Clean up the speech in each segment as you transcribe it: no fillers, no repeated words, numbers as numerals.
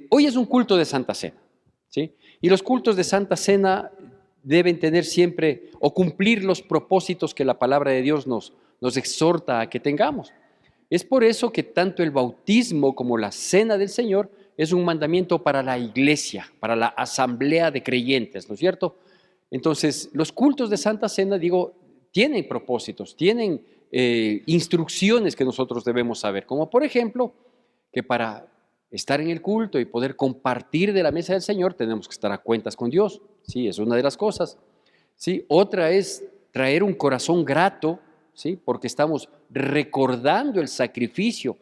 hoy es un culto de Santa Cena, ¿sí? Y los cultos de Santa Cena deben tener siempre o cumplir los propósitos que la palabra de Dios nos exhorta a que tengamos. Es por eso que tanto el bautismo como la Cena del Señor es un mandamiento para la iglesia, para la asamblea de creyentes, ¿no es cierto? Entonces, los cultos de Santa Cena, digo, tienen propósitos, tienen instrucciones que nosotros debemos saber, como por ejemplo, que para estar en el culto y poder compartir de la mesa del Señor, tenemos que estar a cuentas con Dios, sí, es una de las cosas, sí. Otra es traer un corazón grato, sí, porque estamos recordando el sacrificio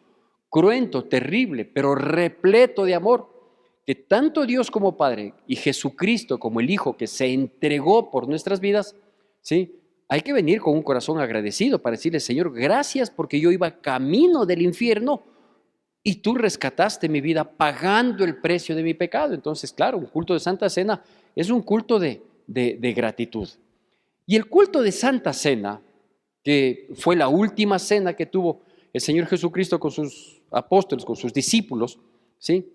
cruento, terrible, pero repleto de amor, que tanto Dios como Padre y Jesucristo como el Hijo que se entregó por nuestras vidas, sí, hay que venir con un corazón agradecido para decirle, Señor, gracias porque yo iba camino del infierno y tú rescataste mi vida pagando el precio de mi pecado. Entonces, claro, un culto de Santa Cena es un culto de gratitud. Y el culto de Santa Cena, que fue la última cena que tuvo el Señor Jesucristo con sus apóstoles, con sus discípulos, ¿sí?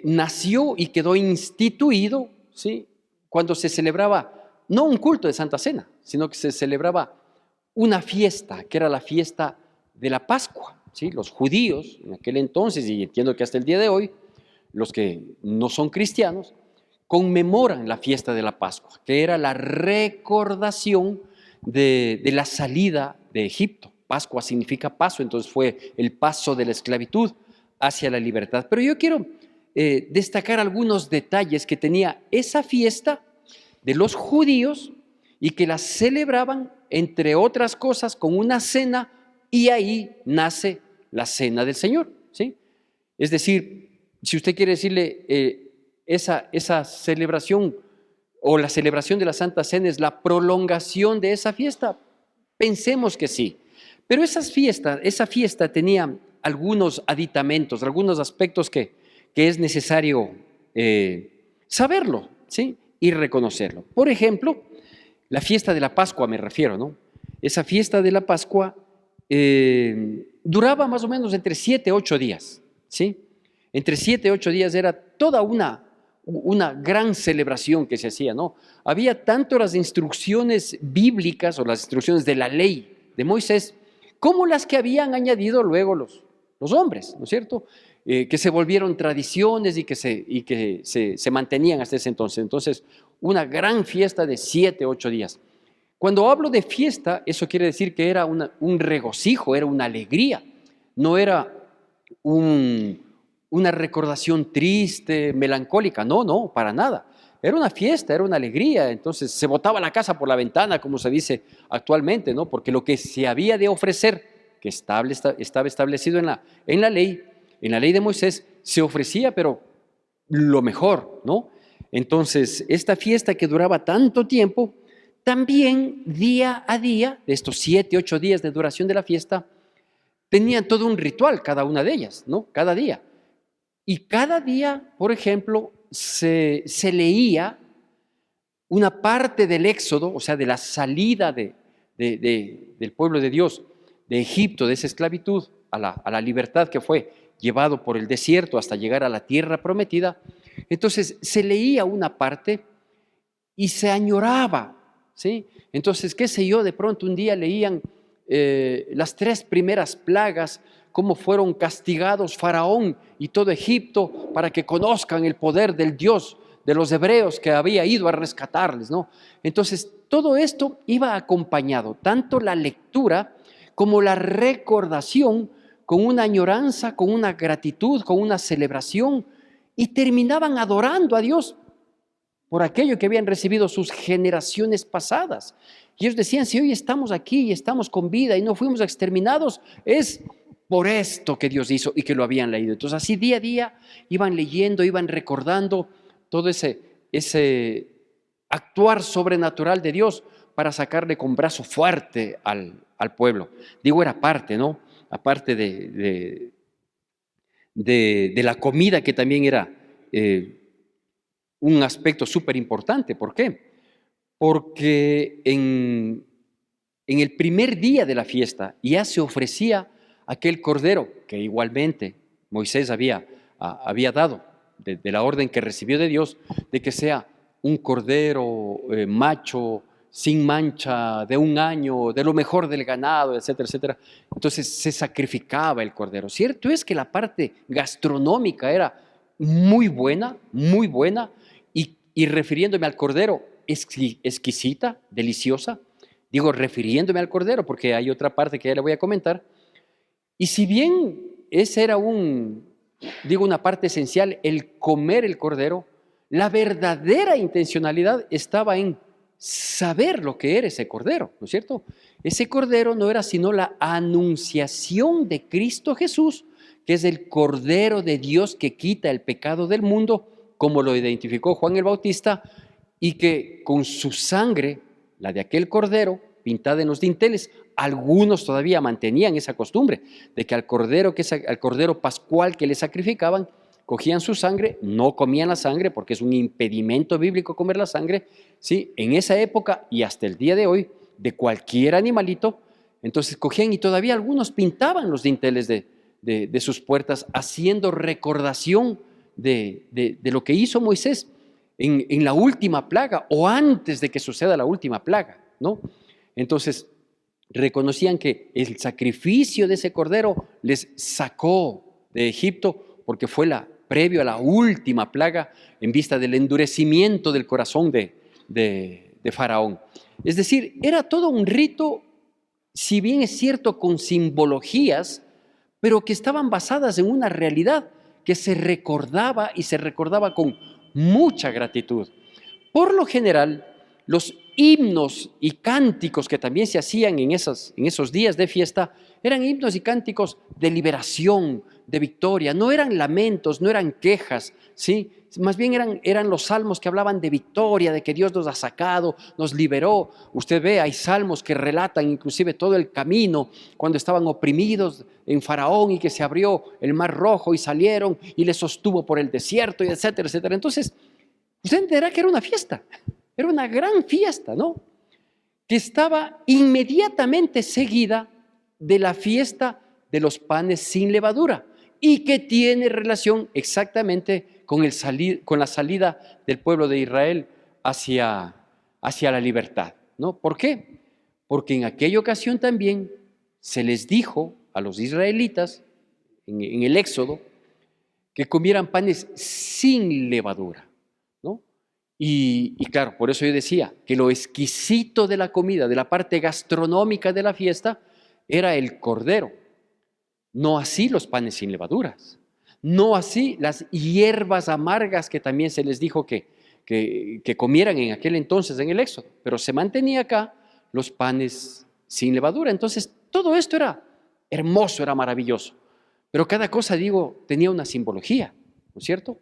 Nació y quedó instituido, ¿sí? Cuando se celebraba no un culto de Santa Cena, sino que se celebraba una fiesta, que era la fiesta de la Pascua, ¿sí? Los judíos en aquel entonces, y entiendo que hasta el día de hoy, los que no son cristianos, conmemoran la fiesta de la Pascua, que era la recordación de la salida de Egipto. Pascua significa paso, entonces fue el paso de la esclavitud hacia la libertad. Pero yo quiero destacar algunos detalles que tenía esa fiesta de los judíos y que la celebraban, entre otras cosas, con una cena, y ahí nace la cena del Señor, ¿sí? Es decir, si usted quiere decirle esa celebración o la celebración de la Santa Cena es la prolongación de esa fiesta, pensemos que sí. Pero esa fiesta tenía algunos aditamentos, algunos aspectos que es necesario saberlo, ¿sí? Y reconocerlo. Por ejemplo, la fiesta de la Pascua me refiero, ¿no? Esa fiesta de la Pascua duraba más o menos entre 7 y 8 días, ¿sí? Entre 7 y 8 días era toda una gran celebración que se hacía, ¿no? Había tanto las instrucciones bíblicas o las instrucciones de la ley de Moisés, como las que habían añadido luego los hombres, ¿no es cierto? Que se volvieron tradiciones y que se mantenían hasta ese entonces. Entonces, una gran fiesta de 7, 8 días. Cuando hablo de fiesta, eso quiere decir que era un regocijo, era una alegría, no era una recordación triste, melancólica, no, para nada. Era una fiesta, era una alegría, entonces se botaba la casa por la ventana, como se dice actualmente, ¿no? Porque lo que se había de ofrecer, que estaba establecido en la ley de Moisés, se ofrecía, pero lo mejor, ¿no? Entonces, esta fiesta que duraba tanto tiempo, también día a día, de estos 7, 8 días de duración de la fiesta, tenían todo un ritual, cada una de ellas, ¿no? Cada día. Y cada día, por ejemplo, se leía una parte del Éxodo, o sea, de la salida del pueblo de Dios de Egipto, de esa esclavitud, a la libertad que fue llevado por el desierto hasta llegar a la tierra prometida. Entonces se leía una parte y se añoraba, ¿sí? Entonces, qué sé yo, de pronto un día leían las 3 primeras plagas, cómo fueron castigados Faraón y todo Egipto para que conozcan el poder del Dios de los hebreos que había ido a rescatarles, ¿no? Entonces, todo esto iba acompañado, tanto la lectura como la recordación, con una añoranza, con una gratitud, con una celebración, y terminaban adorando a Dios por aquello que habían recibido sus generaciones pasadas. Y ellos decían, si hoy estamos aquí y estamos con vida y no fuimos exterminados, es por esto que Dios hizo y que lo habían leído. Entonces así día a día iban leyendo, iban recordando todo ese actuar sobrenatural de Dios para sacarle con brazo fuerte al pueblo. Digo, era parte, ¿no? Aparte de la comida, que también era un aspecto súper importante. ¿Por qué? Porque en el primer día de la fiesta ya se ofrecía aquel cordero que igualmente Moisés había había dado, de la orden que recibió de Dios, de que sea un cordero macho, sin mancha, de 1 año, de lo mejor del ganado, etcétera, etcétera. Entonces se sacrificaba el cordero. Cierto es que la parte gastronómica era muy buena, y refiriéndome al cordero, exquisita, deliciosa. Digo, refiriéndome al cordero, porque hay otra parte que ya le voy a comentar. Y si bien esa era una parte esencial, el comer el cordero, la verdadera intencionalidad estaba en saber lo que era ese cordero, ¿no es cierto? Ese cordero no era sino la anunciación de Cristo Jesús, que es el Cordero de Dios que quita el pecado del mundo, como lo identificó Juan el Bautista, y que con su sangre, la de aquel cordero, pintada en los dinteles, algunos todavía mantenían esa costumbre de que al cordero pascual que le sacrificaban, cogían su sangre, no comían la sangre porque es un impedimento bíblico comer la sangre, ¿sí? En esa época y hasta el día de hoy, de cualquier animalito, entonces cogían y todavía algunos pintaban los dinteles de sus puertas, haciendo recordación de lo que hizo Moisés en la última plaga o antes de que suceda la última plaga, ¿no? Entonces reconocían que el sacrificio de ese cordero les sacó de Egipto porque fue previo a la última plaga en vista del endurecimiento del corazón de Faraón. Es decir, era todo un rito, si bien es cierto, con simbologías, pero que estaban basadas en una realidad que se recordaba y se recordaba con mucha gratitud. Por lo general, los himnos y cánticos que también se hacían en esos días de fiesta eran himnos y cánticos de liberación, de victoria. No eran lamentos, no eran quejas, ¿sí? Más bien eran los salmos que hablaban de victoria, de que Dios nos ha sacado, nos liberó. Usted ve, hay salmos que relatan inclusive todo el camino cuando estaban oprimidos en Faraón y que se abrió el mar rojo y salieron y les sostuvo por el desierto, y etcétera, etcétera. Entonces, usted entenderá que era una fiesta. Era una gran fiesta, ¿no? Que estaba inmediatamente seguida de la fiesta de los panes sin levadura y que tiene relación exactamente con la salida del pueblo de Israel hacia la libertad, ¿no? ¿Por qué? Porque en aquella ocasión también se les dijo a los israelitas en el Éxodo que comieran panes sin levadura, ¿no? Y claro, por eso yo decía que lo exquisito de la comida, de la parte gastronómica de la fiesta, era el cordero. No así los panes sin levaduras. No así las hierbas amargas que también se les dijo que comieran en aquel entonces en el Éxodo. Pero se mantenía acá los panes sin levadura. Entonces todo esto era hermoso, era maravilloso. Pero cada cosa, digo, tenía una simbología, ¿no es cierto?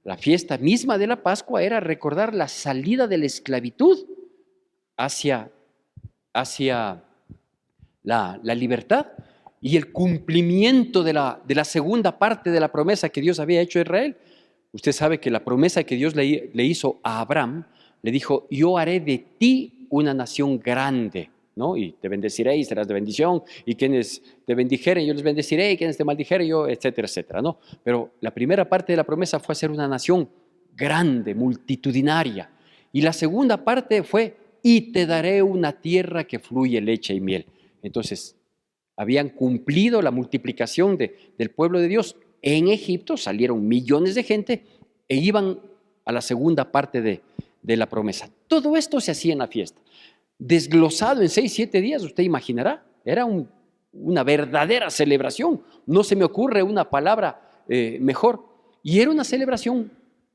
La fiesta misma de la Pascua era recordar la salida de la esclavitud hacia la libertad y el cumplimiento de la segunda parte de la promesa que Dios había hecho a Israel. Usted sabe que la promesa que Dios le hizo a Abraham, le dijo: yo haré de ti una nación grande, ¿no? Y te bendeciré y serás de bendición, y quienes te bendijeren yo les bendeciré, y quienes te maldijeren yo, etcétera, etcétera, ¿no? Pero la primera parte de la promesa fue hacer una nación grande, multitudinaria, y la segunda parte fue: y te daré una tierra que fluye leche y miel. Entonces, habían cumplido la multiplicación del pueblo de Dios. En Egipto salieron millones de gente e iban a la segunda parte de la promesa. Todo esto se hacía en la fiesta. Desglosado en 6, 7 días, usted imaginará, era una verdadera celebración. No se me ocurre una palabra mejor. Y era una celebración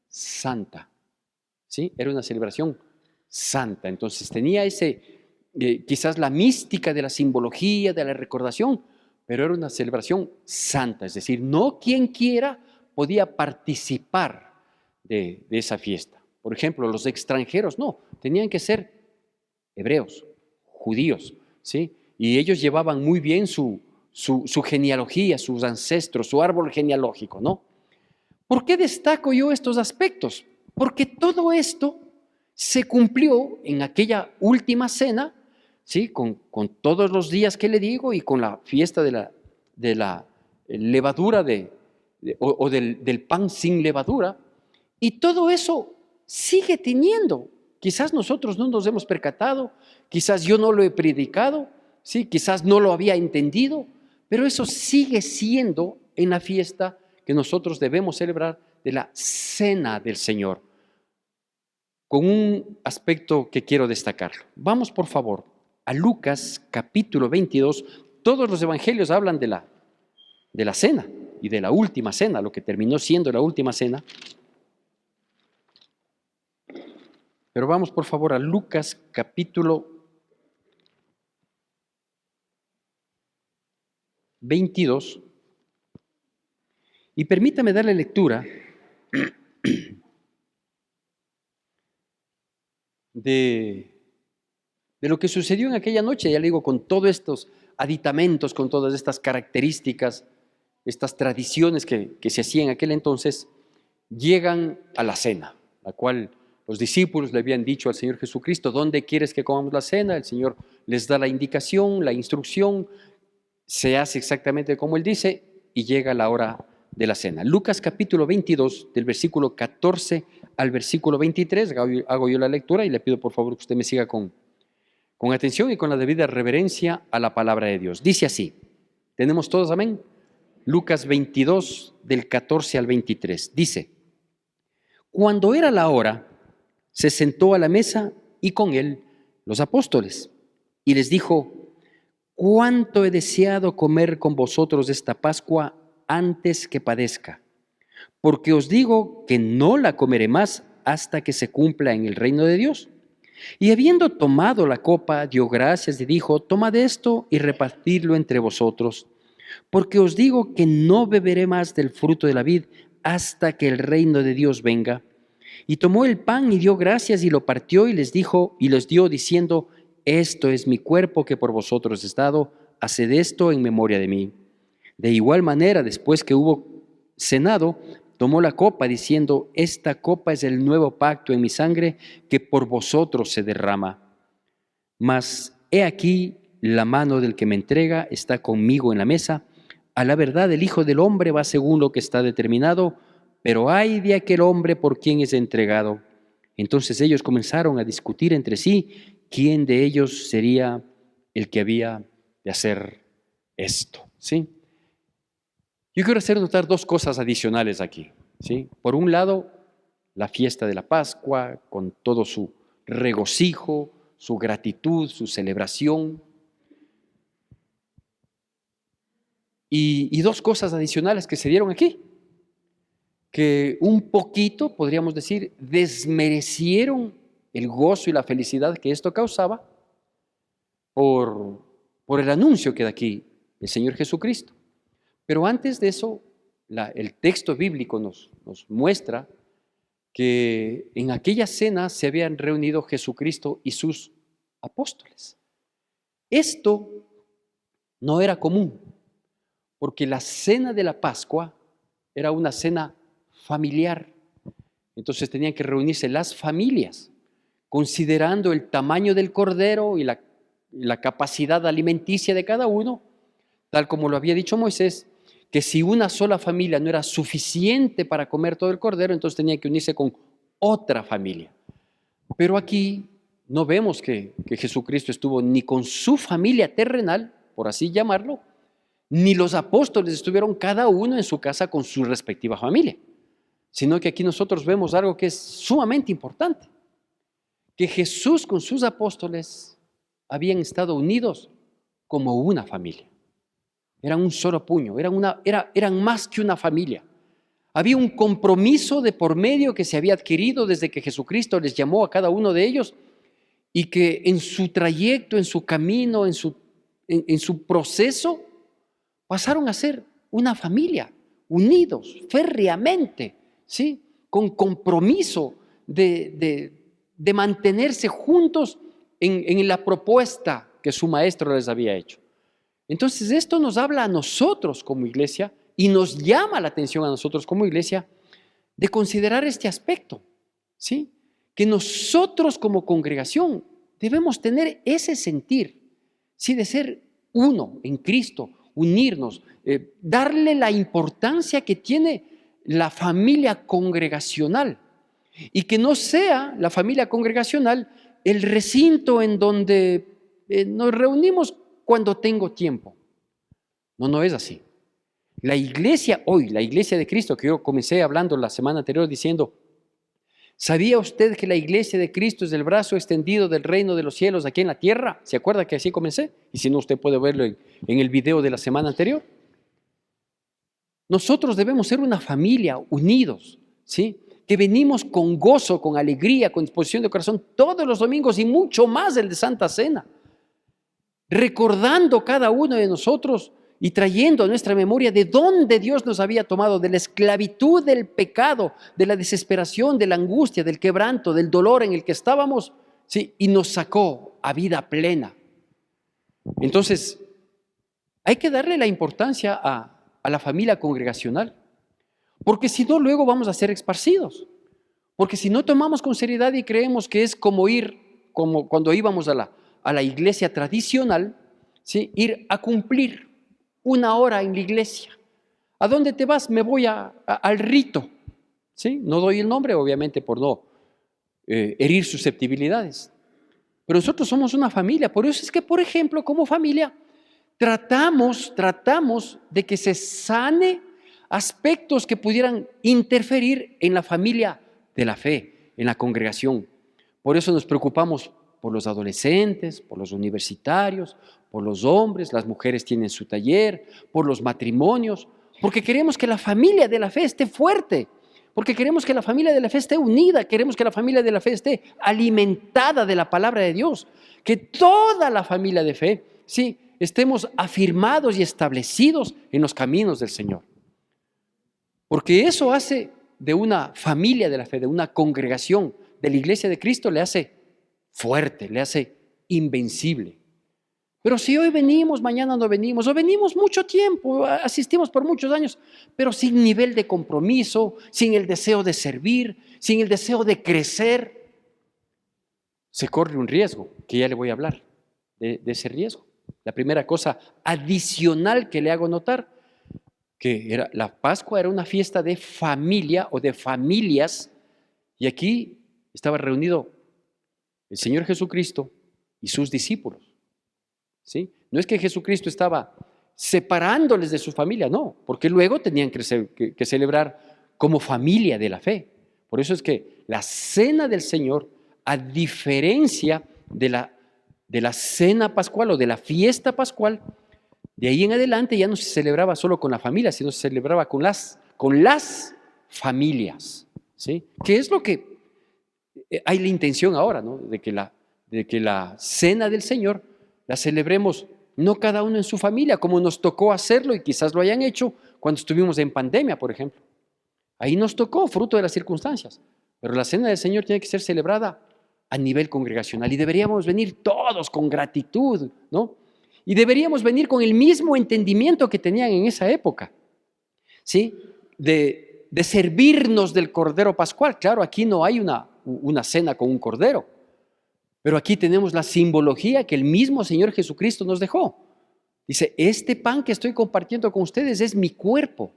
santa, ¿sí? Era una celebración santa. Entonces tenía quizás la mística de la simbología, de la recordación, pero era una celebración santa. Es decir, no quien quiera podía participar de esa fiesta. Por ejemplo, los extranjeros, no, tenían que ser hebreos, judíos, ¿sí? Y ellos llevaban muy bien su genealogía, sus ancestros, su árbol genealógico, ¿no? ¿Por qué destaco yo estos aspectos? Porque todo esto se cumplió en aquella última cena, ¿sí? Con todos los días que le digo y con la fiesta de la levadura de o del pan sin levadura. Y todo eso sigue teniendo. Quizás nosotros no nos hemos percatado, quizás yo no lo he predicado, ¿sí? Quizás no lo había entendido, pero eso sigue siendo en la fiesta que nosotros debemos celebrar de la cena del Señor, con un aspecto que quiero destacarlo. Vamos, por favor, a Lucas capítulo 22. Todos los evangelios hablan de la cena y de la última cena, lo que terminó siendo la última cena. Pero vamos, por favor, a Lucas capítulo 22. Y permítame darle lectura de lo que sucedió en aquella noche, ya le digo, con todos estos aditamentos, con todas estas características, estas tradiciones que se hacían en aquel entonces, llegan a la cena, la cual los discípulos le habían dicho al Señor Jesucristo: ¿dónde quieres que comamos la cena? El Señor les da la indicación, la instrucción, se hace exactamente como Él dice y llega la hora de la cena. Lucas capítulo 22, del versículo 14 al versículo 23, hago yo la lectura y le pido por favor que usted me siga con atención y con la debida reverencia a la palabra de Dios. Dice así, ¿tenemos todos amén? Lucas 22, del 14 al 23, dice: cuando era la hora, se sentó a la mesa y con él los apóstoles, y les dijo: cuánto he deseado comer con vosotros esta Pascua antes que padezca, porque os digo que no la comeré más hasta que se cumpla en el reino de Dios. Y habiendo tomado la copa, dio gracias y dijo: tomad esto y repartidlo entre vosotros, porque os digo que no beberé más del fruto de la vid hasta que el reino de Dios venga. Y tomó el pan y dio gracias y lo partió y les dio diciendo: esto es mi cuerpo que por vosotros es dado, haced esto en memoria de mí. De igual manera, después que hubo cenado, tomó la copa diciendo: esta copa es el nuevo pacto en mi sangre que por vosotros se derrama. Mas he aquí, la mano del que me entrega está conmigo en la mesa. A la verdad, el Hijo del Hombre va según lo que está determinado, pero ay de aquel hombre por quien es entregado. Entonces ellos comenzaron a discutir entre sí quién de ellos sería el que había de hacer esto, ¿sí? Yo quiero hacer notar dos cosas adicionales aquí, ¿sí? Por un lado, la fiesta de la Pascua, con todo su regocijo, su gratitud, su celebración. Y dos cosas adicionales que se dieron aquí, que un poquito, podríamos decir, desmerecieron el gozo y la felicidad que esto causaba por el anuncio que da aquí el Señor Jesucristo. Pero antes de eso, el texto bíblico nos muestra que en aquella cena se habían reunido Jesucristo y sus apóstoles. Esto no era común, porque la cena de la Pascua era una cena familiar. Entonces tenían que reunirse las familias, considerando el tamaño del cordero y la capacidad alimenticia de cada uno, tal como lo había dicho Moisés, que si una sola familia no era suficiente para comer todo el cordero, entonces tenía que unirse con otra familia. Pero aquí no vemos que Jesucristo estuvo ni con su familia terrenal, por así llamarlo, ni los apóstoles estuvieron cada uno en su casa con su respectiva familia, sino que aquí nosotros vemos algo que es sumamente importante, que Jesús con sus apóstoles habían estado unidos como una familia. Eran un solo puño, eran más que una familia. Había un compromiso de por medio que se había adquirido desde que Jesucristo les llamó a cada uno de ellos y que en su trayecto, en su camino, en su proceso, pasaron a ser una familia, unidos férreamente, ¿sí? Con compromiso de mantenerse juntos en la propuesta que su maestro les había hecho. Entonces esto nos habla a nosotros como iglesia y nos llama la atención a nosotros como iglesia de considerar este aspecto, ¿sí? Que nosotros como congregación debemos tener ese sentir, ¿sí? De ser uno en Cristo, unirnos, darle la importancia que tiene la familia congregacional y que no sea la familia congregacional el recinto en donde nos reunimos cuando tengo tiempo. No, no es así. La iglesia hoy, la iglesia de Cristo, que yo comencé hablando la semana anterior diciendo, ¿sabía usted que la iglesia de Cristo es el brazo extendido del reino de los cielos aquí en la tierra? ¿Se acuerda que así comencé? Y si no, usted puede verlo en el video de la semana anterior. Nosotros debemos ser una familia unidos, ¿sí? Que venimos con gozo, con alegría, con disposición de corazón todos los domingos y mucho más el de Santa Cena, recordando cada uno de nosotros y trayendo a nuestra memoria de dónde Dios nos había tomado, de la esclavitud del pecado, de la desesperación, de la angustia, del quebranto, del dolor en el que estábamos, ¿sí? Y nos sacó a vida plena. Entonces, hay que darle la importancia a la familia congregacional, porque si no, luego vamos a ser esparcidos. Porque si no tomamos con seriedad y creemos que es como cuando íbamos a la iglesia tradicional, ¿sí? Ir a cumplir una hora en la iglesia. ¿A dónde te vas? Me voy al rito. ¿Sí? No doy el nombre, obviamente, por no herir susceptibilidades. Pero nosotros somos una familia. Por eso es que, por ejemplo, como familia, tratamos de que se sane aspectos que pudieran interferir en la familia de la fe, en la congregación. Por eso nos preocupamos por los adolescentes, por los universitarios, por los hombres, las mujeres tienen su taller, por los matrimonios, porque queremos que la familia de la fe esté fuerte, porque queremos que la familia de la fe esté unida, queremos que la familia de la fe esté alimentada de la palabra de Dios, que toda la familia de fe, sí, estemos afirmados y establecidos en los caminos del Señor. Porque eso hace de una familia de la fe, de una congregación de la iglesia de Cristo, le hace fuerte, le hace invencible. Pero si hoy venimos, mañana no venimos, o venimos mucho tiempo, asistimos por muchos años, pero sin nivel de compromiso, sin el deseo de servir, sin el deseo de crecer, se corre un riesgo, que ya le voy a hablar de ese riesgo. La primera cosa adicional que le hago notar, que la Pascua era una fiesta de familia o de familias, y aquí estaba reunido el Señor Jesucristo y sus discípulos. ¿Sí? No es que Jesucristo estaba separándoles de su familia, no, porque luego tenían que celebrar como familia de la fe. Por eso es que la cena del Señor, a diferencia de la cena pascual o de la fiesta pascual, de ahí en adelante ya no se celebraba solo con la familia, sino se celebraba con las familias. ¿Sí? Que es lo que hay la intención ahora, ¿no? De que la cena del Señor la celebremos no cada uno en su familia, como nos tocó hacerlo y quizás lo hayan hecho cuando estuvimos en pandemia, por ejemplo. Ahí nos tocó, fruto de las circunstancias. Pero la cena del Señor tiene que ser celebrada a nivel congregacional y deberíamos venir todos con gratitud, ¿no? Y deberíamos venir con el mismo entendimiento que tenían en esa época, ¿sí? De servirnos del Cordero Pascual. Claro, aquí no hay una cena con un cordero, pero aquí tenemos la simbología que el mismo Señor Jesucristo nos dejó. Dice, este pan que estoy compartiendo con ustedes es mi cuerpo,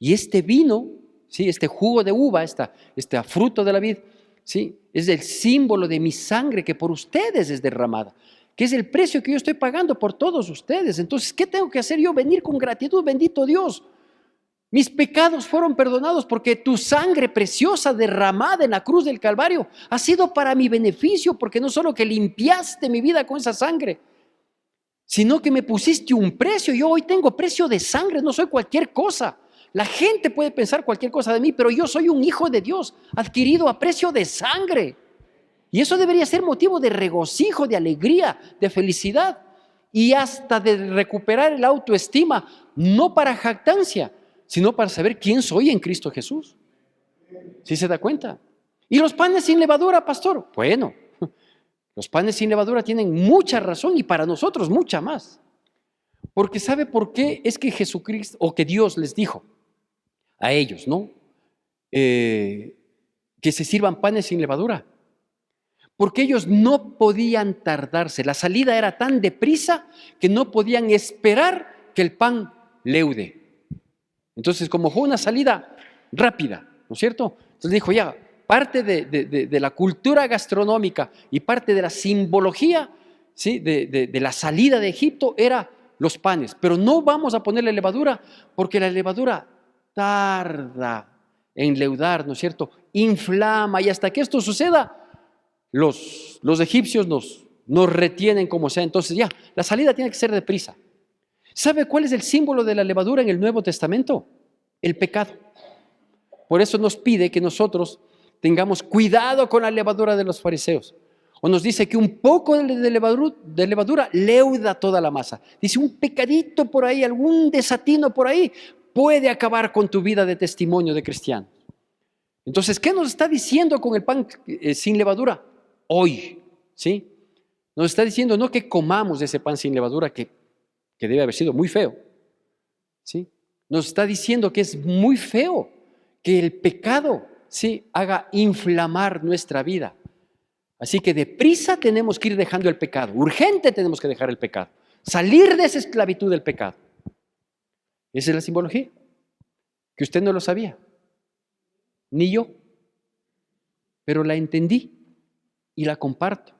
y este vino, ¿sí? Este jugo de uva, este fruto de la vid, ¿sí? Es el símbolo de mi sangre que por ustedes es derramada, que es el precio que yo estoy pagando por todos ustedes. Entonces, ¿qué tengo que hacer yo? Venir con gratitud, bendito Dios. Mis pecados fueron perdonados porque tu sangre preciosa derramada en la cruz del Calvario ha sido para mi beneficio, porque no solo que limpiaste mi vida con esa sangre, sino que me pusiste un precio. Yo hoy tengo precio de sangre, no soy cualquier cosa. La gente puede pensar cualquier cosa de mí, pero yo soy un hijo de Dios, adquirido a precio de sangre. Y eso debería ser motivo de regocijo, de alegría, de felicidad y hasta de recuperar el autoestima, no para jactancia, sino para saber quién soy en Cristo Jesús. ¿Sí se da cuenta? ¿Y los panes sin levadura, pastor? Bueno, los panes sin levadura tienen mucha razón y para nosotros mucha más. Porque ¿sabe por qué? Es que Jesucristo, o que Dios les dijo a ellos, ¿no? Que se sirvan panes sin levadura. Porque ellos no podían tardarse. La salida era tan deprisa que no podían esperar que el pan leude. Entonces, como fue una salida rápida, ¿no es cierto? Entonces dijo, ya, parte de la cultura gastronómica y parte de la simbología, ¿sí? de la salida de Egipto era los panes. Pero no vamos a ponerle levadura, porque la levadura tarda en leudar, ¿no es cierto? Inflama, y hasta que esto suceda, los egipcios nos retienen como sea. Entonces ya, la salida tiene que ser deprisa. ¿Sabe cuál es el símbolo de la levadura en el Nuevo Testamento? El pecado. Por eso nos pide que nosotros tengamos cuidado con la levadura de los fariseos. O nos dice que un poco de levadura leuda toda la masa. Dice, un pecadito por ahí, algún desatino por ahí, puede acabar con tu vida de testimonio de cristiano. Entonces, ¿qué nos está diciendo con el pan sin levadura? Hoy, ¿sí? Nos está diciendo no que comamos ese pan sin levadura, que debe haber sido muy feo, ¿sí? Nos está diciendo que es muy feo que el pecado, ¿sí? haga inflamar nuestra vida. Así que deprisa tenemos que ir dejando el pecado, urgente tenemos que dejar el pecado, salir de esa esclavitud del pecado. Esa es la simbología, que usted no lo sabía, ni yo, pero la entendí y la comparto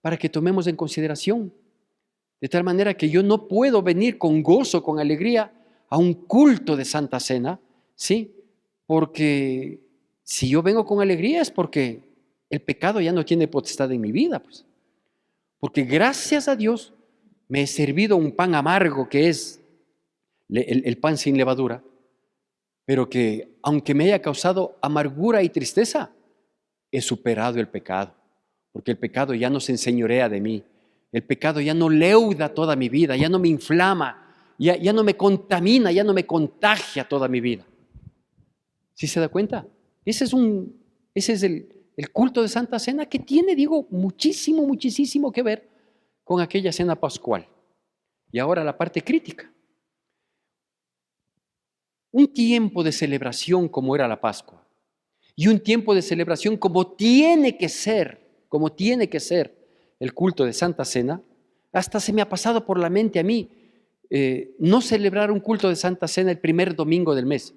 para que tomemos en consideración. De tal manera que yo no puedo venir con gozo, con alegría, a un culto de Santa Cena, ¿sí? Porque si yo vengo con alegría es porque el pecado ya no tiene potestad en mi vida, pues. Porque gracias a Dios me he servido un pan amargo que es el pan sin levadura, pero que aunque me haya causado amargura y tristeza, he superado el pecado, porque el pecado ya no se enseñorea de mí. El pecado ya no leuda toda mi vida, ya no me inflama, ya no me contamina, ya no me contagia toda mi vida. ¿Sí se da cuenta? Ese es el culto de Santa Cena, que tiene, digo, muchísimo, muchísimo que ver con aquella cena pascual. Y ahora la parte crítica. Un tiempo de celebración como era la Pascua y un tiempo de celebración como tiene que ser el culto de Santa Cena, hasta se me ha pasado por la mente a mí no celebrar un culto de Santa Cena el primer domingo del mes,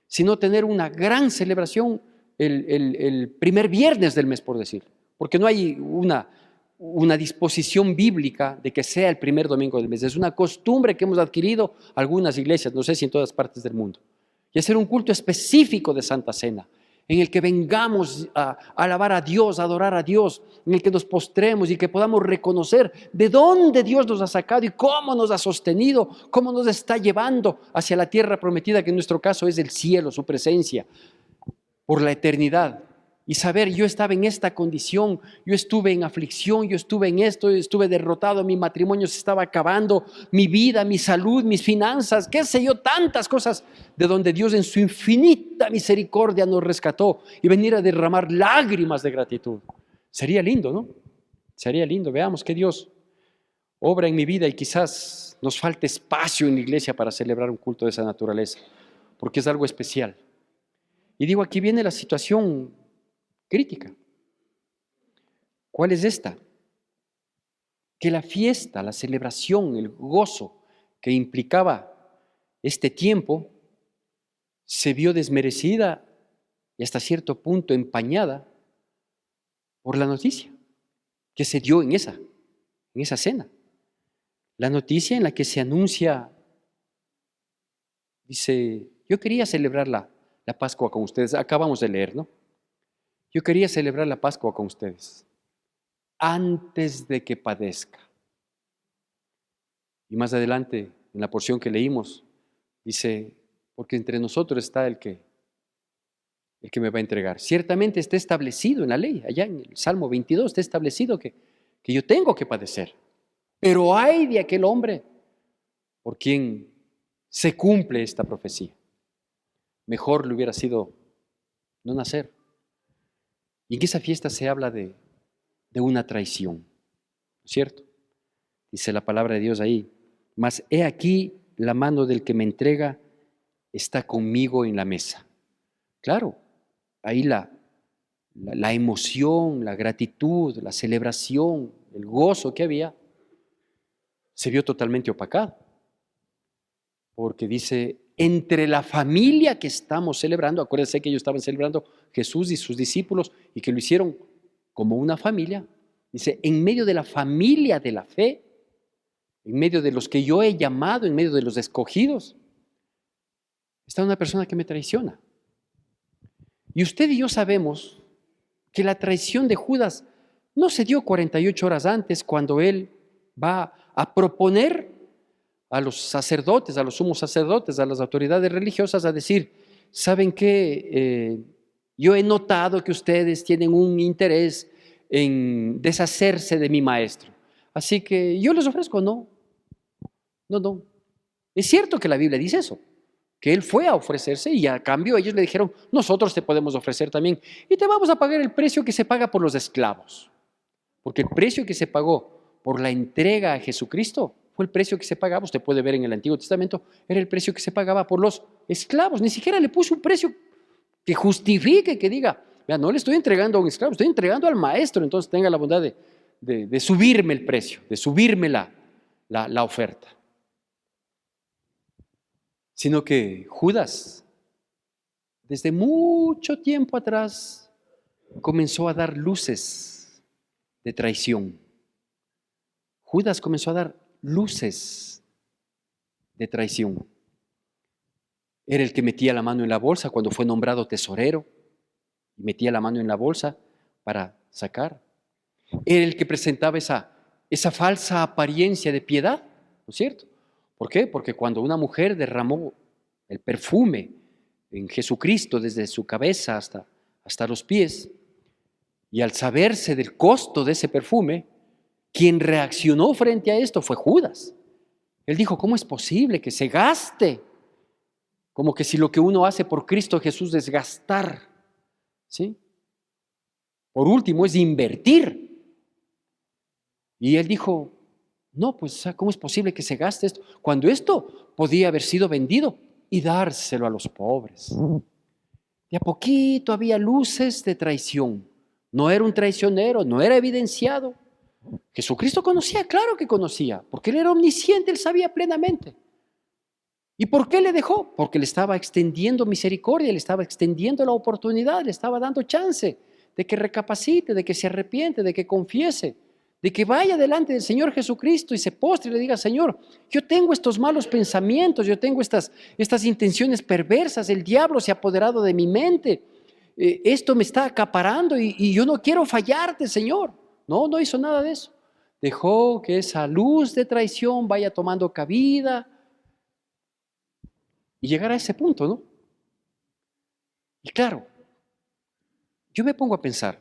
sino tener una gran celebración el primer viernes del mes, por decir, porque no hay una disposición bíblica de que sea el primer domingo del mes. Es una costumbre que hemos adquirido algunas iglesias, no sé si en todas partes del mundo, y hacer un culto específico de Santa Cena, en el que vengamos a alabar a Dios, a adorar a Dios, en el que nos postremos y que podamos reconocer de dónde Dios nos ha sacado y cómo nos ha sostenido, cómo nos está llevando hacia la tierra prometida, que en nuestro caso es el cielo, su presencia, por la eternidad. Y saber, yo estaba en esta condición, yo estuve en aflicción, yo estuve en esto, yo estuve derrotado, mi matrimonio se estaba acabando, mi vida, mi salud, mis finanzas, qué sé yo, tantas cosas de donde Dios en su infinita misericordia nos rescató, y venir a derramar lágrimas de gratitud. Sería lindo, ¿no? Sería lindo. Veamos que Dios obra en mi vida, y quizás nos falte espacio en la iglesia para celebrar un culto de esa naturaleza, porque es algo especial. Y digo, aquí viene la situación crítica. ¿Cuál es esta? Que la fiesta, la celebración, el gozo que implicaba este tiempo se vio desmerecida y hasta cierto punto empañada por la noticia que se dio en esa cena. La noticia en la que se anuncia, dice, yo quería celebrar la Pascua con ustedes, acabamos de leer, ¿no? Yo quería celebrar la Pascua con ustedes antes de que padezca. Y más adelante, en la porción que leímos, dice, porque entre nosotros está el que me va a entregar. Ciertamente está establecido en la ley, allá en el Salmo 22 está establecido que yo tengo que padecer. Pero ay de aquel hombre por quien se cumple esta profecía. Mejor le hubiera sido no nacer. Y en esa fiesta se habla de una traición, ¿cierto? Dice la palabra de Dios ahí, mas he aquí la mano del que me entrega está conmigo en la mesa. Claro, ahí la emoción, la gratitud, la celebración, el gozo que había, se vio totalmente opacado. porque dice, entre la familia que estamos celebrando, acuérdense que ellos estaban celebrando Jesús y sus discípulos y que lo hicieron como una familia, dice, en medio de la familia de la fe, en medio de los que yo he llamado, en medio de los escogidos, está una persona que me traiciona. Y usted y yo sabemos que la traición de Judas no se dio 48 horas antes, cuando él va a proponer a los sacerdotes, a los sumos sacerdotes, a las autoridades religiosas, a decir, ¿saben qué? Yo he notado que ustedes tienen un interés en deshacerse de mi maestro. Así que yo les ofrezco, no. Es cierto que la Biblia dice eso, que él fue a ofrecerse y a cambio ellos le dijeron, nosotros te podemos ofrecer también y te vamos a pagar el precio que se paga por los esclavos. Porque el precio que se pagó por la entrega a Jesucristo fue el precio que se pagaba, usted puede ver en el Antiguo Testamento, era el precio que se pagaba por los esclavos. Ni siquiera le puso un precio que justifique, que diga, vea, no le estoy entregando a un esclavo, estoy entregando al maestro, entonces tenga la bondad de subirme el precio, de subirme la oferta. Sino que Judas, desde mucho tiempo atrás, comenzó a dar luces de traición. Judas comenzó a dar luces de traición. Era el que metía la mano en la bolsa cuando fue nombrado tesorero, y metía la mano en la bolsa para sacar. Era el que presentaba esa falsa apariencia de piedad, ¿no es cierto? ¿Por qué? Porque cuando una mujer derramó el perfume en Jesucristo desde su cabeza hasta los pies, y al saberse del costo de ese perfume, quien reaccionó frente a esto fue Judas. Él dijo, ¿cómo es posible que se gaste? Como que si lo que uno hace por Cristo Jesús es gastar, ¿sí? Por último es invertir. Y él dijo, no, pues ¿cómo es posible que se gaste esto? Cuando esto podía haber sido vendido y dárselo a los pobres. De a poquito había luces de traición. No era un traicionero, no era evidenciado. Jesucristo conocía, claro que conocía, porque él era omnisciente, él sabía plenamente. ¿Y por qué le dejó? Porque le estaba extendiendo misericordia, le estaba extendiendo la oportunidad, le estaba dando chance de que recapacite, de que se arrepiente, de que confiese, de que vaya delante del Señor Jesucristo y se postre y le diga, Señor, yo tengo estos malos pensamientos, yo tengo estas intenciones perversas, el diablo se ha apoderado de mi mente, esto me está acaparando y yo no quiero fallarte, Señor. No hizo nada de eso. Dejó que esa luz de traición vaya tomando cabida y llegar a ese punto, ¿no? Y claro, yo me pongo a pensar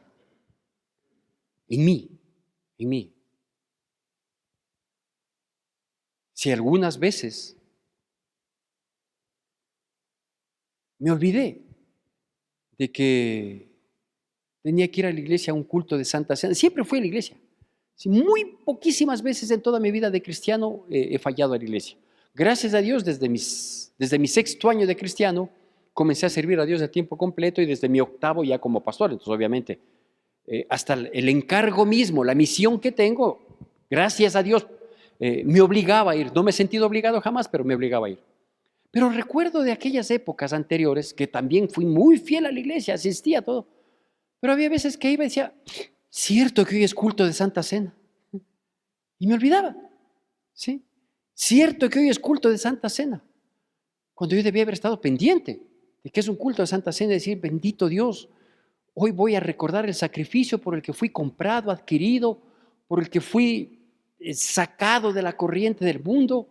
en mí. Si algunas veces me olvidé de que tenía que ir a la iglesia a un culto de Santa Cena. Siempre fui a la iglesia. Sí, muy poquísimas veces en toda mi vida de cristiano he fallado a la iglesia. Gracias a Dios, desde mi 6º año de cristiano, comencé a servir a Dios de tiempo completo y desde mi 8º ya como pastor. Entonces, obviamente, hasta el encargo mismo, la misión que tengo, gracias a Dios, me obligaba a ir. No me he sentido obligado jamás, pero me obligaba a ir. Pero recuerdo de aquellas épocas anteriores que también fui muy fiel a la iglesia, asistía a todo. Pero había veces que iba y decía, cierto que hoy es culto de Santa Cena. Y me olvidaba, ¿sí? Cierto que hoy es culto de Santa Cena. Cuando yo debía haber estado pendiente de que es un culto de Santa Cena y decir, bendito Dios, hoy voy a recordar el sacrificio por el que fui comprado, adquirido, por el que fui sacado de la corriente del mundo.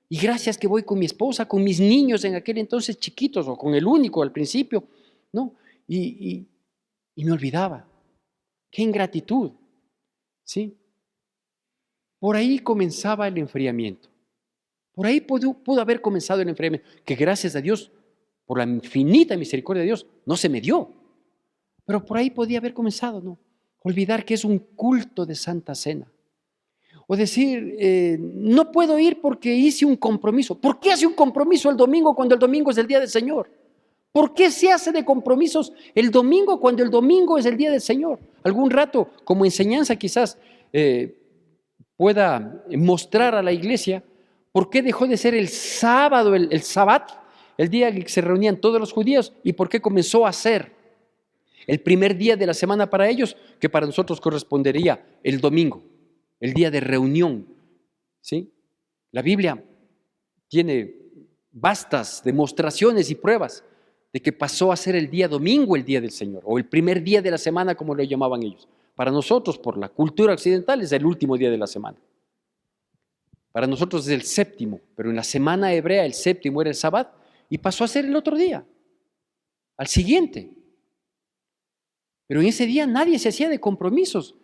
Y gracias que voy con mi esposa, con mis niños en aquel entonces chiquitos, o con el único al principio, ¿no? Y me olvidaba. ¡Qué ingratitud! ¿Sí? Por ahí comenzaba el enfriamiento. Por ahí pudo haber comenzado el enfriamiento, que gracias a Dios, por la infinita misericordia de Dios, no se me dio. Pero por ahí podía haber comenzado, ¿no? Olvidar que es un culto de Santa Cena. O decir, no puedo ir porque hice un compromiso. ¿Por qué hace un compromiso el domingo cuando el domingo es el día del Señor? ¿Por qué se hace de compromisos el domingo cuando el domingo es el día del Señor? Algún rato, como enseñanza quizás, pueda mostrar a la iglesia ¿Por qué dejó de ser el sábado, el sabbat, el día en que se reunían todos los judíos? ¿Y por qué comenzó a ser el primer día de la semana para ellos, que para nosotros correspondería el domingo, el día de reunión? ¿Sí? La Biblia tiene vastas demostraciones y pruebas de que pasó a ser el día domingo el día del Señor, o el primer día de la semana, como lo llamaban ellos. Para nosotros, por la cultura occidental, es el último día de la semana. Para nosotros es el séptimo, pero en la semana hebrea el séptimo era el sabbat y pasó a ser el otro día, al siguiente. Pero en ese día nadie se hacía de compromisos.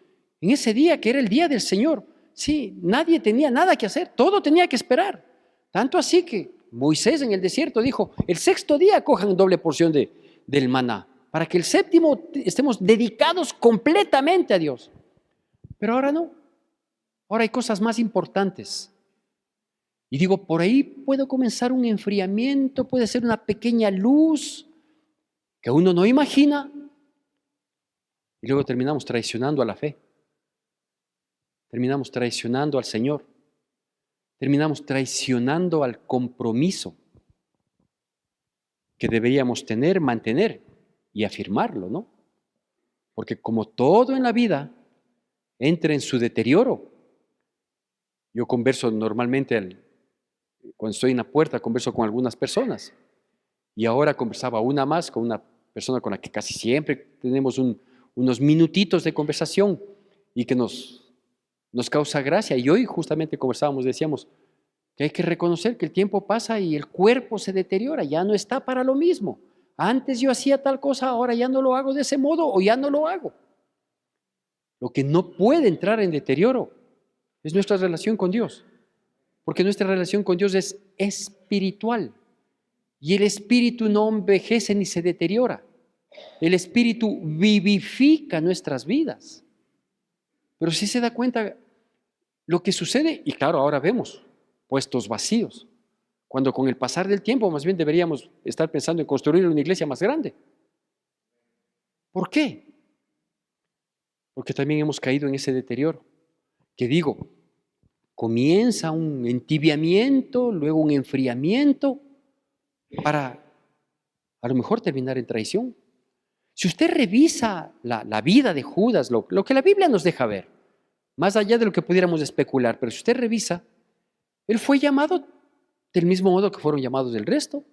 En ese día que era el día del Señor, sí, nadie tenía nada que hacer, todo tenía que esperar. Tanto así que Moisés en el desierto dijo, el sexto día cojan doble porción del maná, para que el séptimo estemos dedicados completamente a Dios. Pero ahora no, ahora hay cosas más importantes. Y digo, por ahí puede comenzar un enfriamiento, puede ser una pequeña luz que uno no imagina, y luego terminamos traicionando a la fe, terminamos traicionando al Señor, terminamos traicionando al compromiso que deberíamos tener, mantener y afirmarlo, ¿no? Porque como todo en la vida entra en su deterioro. Yo converso normalmente, cuando estoy en la puerta, converso con algunas personas. Y ahora conversaba una más con una persona con la que casi siempre tenemos unos minutitos de conversación y que nos causa gracia. Y hoy justamente conversábamos, decíamos que hay que reconocer que el tiempo pasa y el cuerpo se deteriora, ya no está para lo mismo. Antes yo hacía tal cosa, ahora ya no lo hago de ese modo o ya no lo hago. Lo que no puede entrar en deterioro es nuestra relación con Dios, porque nuestra relación con Dios es espiritual y el espíritu no envejece ni se deteriora. El espíritu vivifica nuestras vidas. Pero si se da cuenta lo que sucede, y claro, ahora vemos puestos vacíos, cuando con el pasar del tiempo más bien deberíamos estar pensando en construir una iglesia más grande. ¿Por qué? Porque también hemos caído en ese deterioro, que digo, comienza un entibiamiento, luego un enfriamiento, para a lo mejor terminar en traición. Si usted revisa la vida de Judas, lo que la Biblia nos deja ver, más allá de lo que pudiéramos especular, pero si usted revisa, él fue llamado del mismo modo que fueron llamados el resto.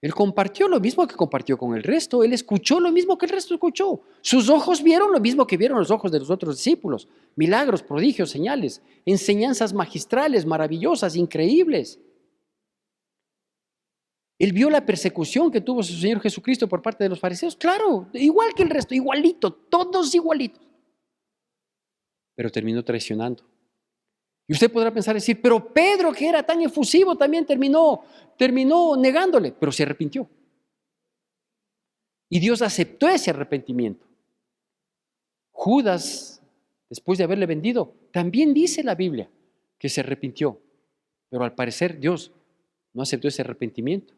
Él compartió lo mismo que compartió con el resto. Él escuchó lo mismo que el resto escuchó. Sus ojos vieron lo mismo que vieron los ojos de los otros discípulos. Milagros, prodigios, señales, enseñanzas magistrales, maravillosas, increíbles. Él vio la persecución que tuvo su Señor Jesucristo por parte de los fariseos. Claro, igual que el resto, igualito, todos igualitos. Pero terminó traicionando. Y usted podrá pensar, decir, pero Pedro, que era tan efusivo, también terminó negándole, pero se arrepintió. Y Dios aceptó ese arrepentimiento. Judas, después de haberle vendido, también dice la Biblia que se arrepintió, pero al parecer Dios no aceptó ese arrepentimiento.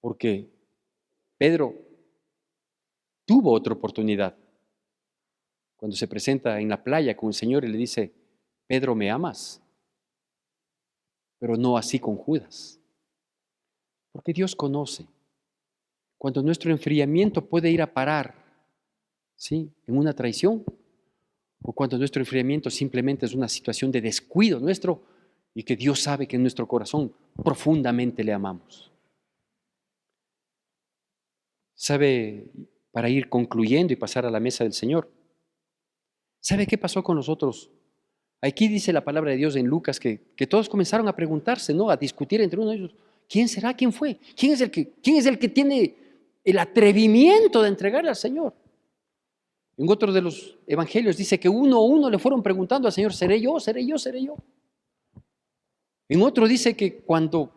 Porque Pedro tuvo otra oportunidad. Cuando se presenta en la playa con el Señor y le dice, Pedro, ¿me amas? Pero no así con Judas. Porque Dios conoce cuando nuestro enfriamiento puede ir a parar, ¿sí?, en una traición, o cuando nuestro enfriamiento simplemente es una situación de descuido nuestro y que Dios sabe que en nuestro corazón profundamente le amamos. ¿Sabe? Para ir concluyendo y pasar a la mesa del Señor, ¿sabe qué pasó con los otros? Aquí dice la palabra de Dios en Lucas que todos comenzaron a preguntarse, ¿no?, a discutir entre uno de ellos, ¿quién será? ¿Quién fue? ¿Quién es el que tiene el atrevimiento de entregarle al Señor? En otro de los evangelios dice que uno a uno le fueron preguntando al Señor, ¿seré yo? ¿Seré yo? ¿Seré yo? En otro dice que cuando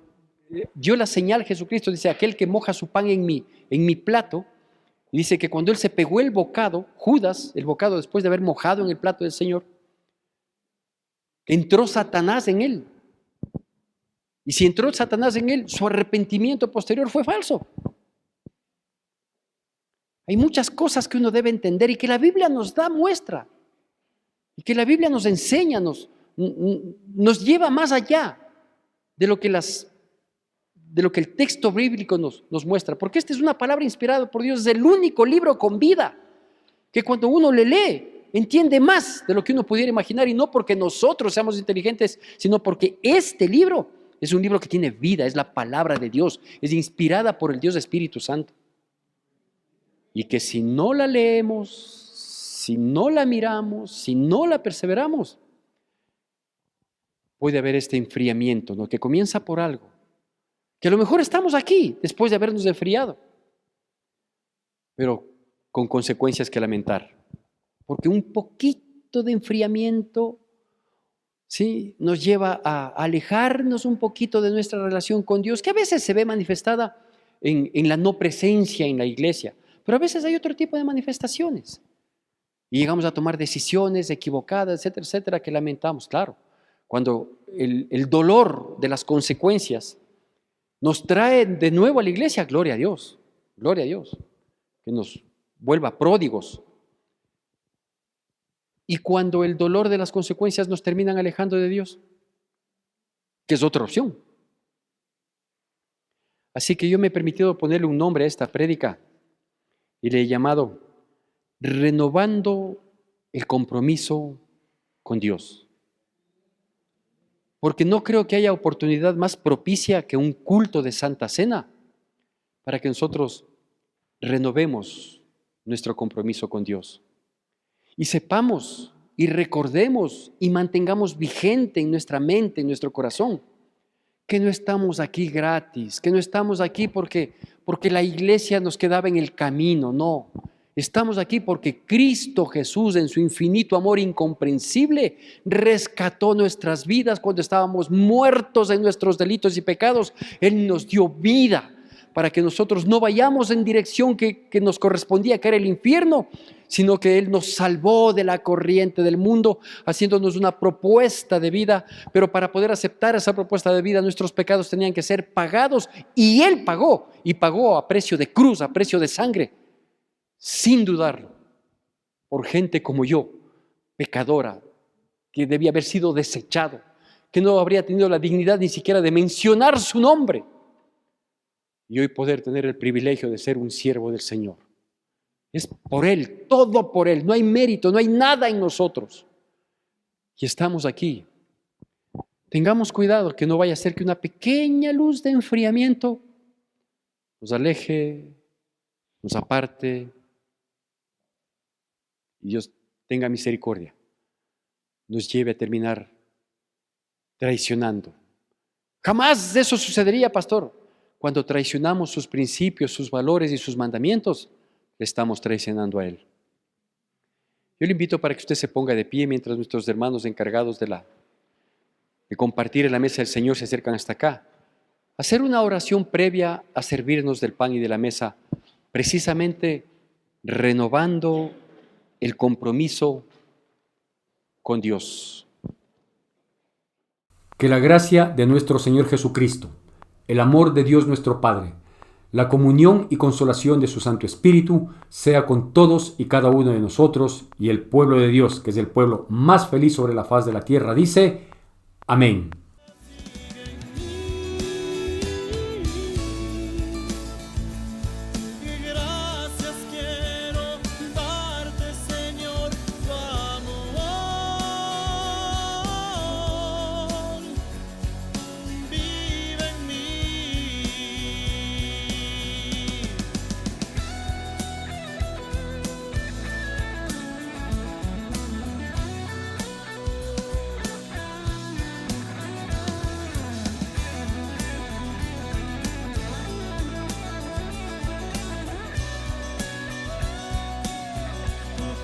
dio la señal Jesucristo, dice, aquel que moja su pan en mi plato, dice que cuando él se pegó el bocado, Judas, el bocado después de haber mojado en el plato del Señor, entró Satanás en él. Y si entró Satanás en él, su arrepentimiento posterior fue falso. Hay muchas cosas que uno debe entender y que la Biblia nos da muestra. Y que la Biblia nos enseña, nos nos lleva más allá de lo que el texto bíblico nos muestra, porque esta es una palabra inspirada por Dios, es el único libro con vida, que cuando uno le lee, entiende más de lo que uno pudiera imaginar, y no porque nosotros seamos inteligentes, sino porque este libro es un libro que tiene vida, es la palabra de Dios, es inspirada por el Dios Espíritu Santo. Y que si no la leemos, si no la miramos, si no la perseveramos, puede haber este enfriamiento, ¿no? Que comienza por algo, que a lo mejor estamos aquí después de habernos enfriado, pero con consecuencias que lamentar, porque un poquito de enfriamiento, ¿sí?, nos lleva a alejarnos un poquito de nuestra relación con Dios, que a veces se ve manifestada en la no presencia en la iglesia, pero a veces hay otro tipo de manifestaciones y llegamos a tomar decisiones equivocadas, etcétera, etcétera, que lamentamos. Claro, cuando el dolor de las consecuencias nos trae de nuevo a la iglesia, gloria a Dios, que nos vuelva pródigos. Y cuando el dolor de las consecuencias nos terminan alejando de Dios, que es otra opción. Así que yo me he permitido ponerle un nombre a esta prédica y le he llamado Renovando el compromiso con Dios. Porque no creo que haya oportunidad más propicia que un culto de Santa Cena para que nosotros renovemos nuestro compromiso con Dios. Y sepamos y recordemos y mantengamos vigente en nuestra mente, en nuestro corazón, que no estamos aquí gratis, que no estamos aquí porque la iglesia nos quedaba en el camino, no. Estamos aquí porque Cristo Jesús, en su infinito amor incomprensible, rescató nuestras vidas cuando estábamos muertos en nuestros delitos y pecados. Él nos dio vida para que nosotros no vayamos en dirección que nos correspondía, que era el infierno, sino que Él nos salvó de la corriente del mundo, haciéndonos una propuesta de vida. Pero para poder aceptar esa propuesta de vida, nuestros pecados tenían que ser pagados, y Él pagó, y pagó a precio de cruz, a precio de sangre, sin dudarlo, por gente como yo, pecadora, que debía haber sido desechado, que no habría tenido la dignidad ni siquiera de mencionar su nombre, y hoy poder tener el privilegio de ser un siervo del Señor. Es por Él, todo por Él, no hay mérito, no hay nada en nosotros. Y estamos aquí. Tengamos cuidado que no vaya a ser que una pequeña luz de enfriamiento nos aleje, nos aparte, y Dios tenga misericordia, nos lleve a terminar traicionando. Jamás eso sucedería, pastor. Cuando traicionamos sus principios, sus valores y sus mandamientos, le estamos traicionando a Él. Yo le invito para que usted se ponga de pie mientras nuestros hermanos encargados de compartir en la mesa del Señor se acercan hasta acá. Hacer una oración previa a servirnos del pan y de la mesa, precisamente renovando el compromiso con Dios. Que la gracia de nuestro Señor Jesucristo, el amor de Dios nuestro Padre, la comunión y consolación de su Santo Espíritu sea con todos y cada uno de nosotros, y el pueblo de Dios, que es el pueblo más feliz sobre la faz de la tierra, dice: Amén.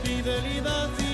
Fidelidad.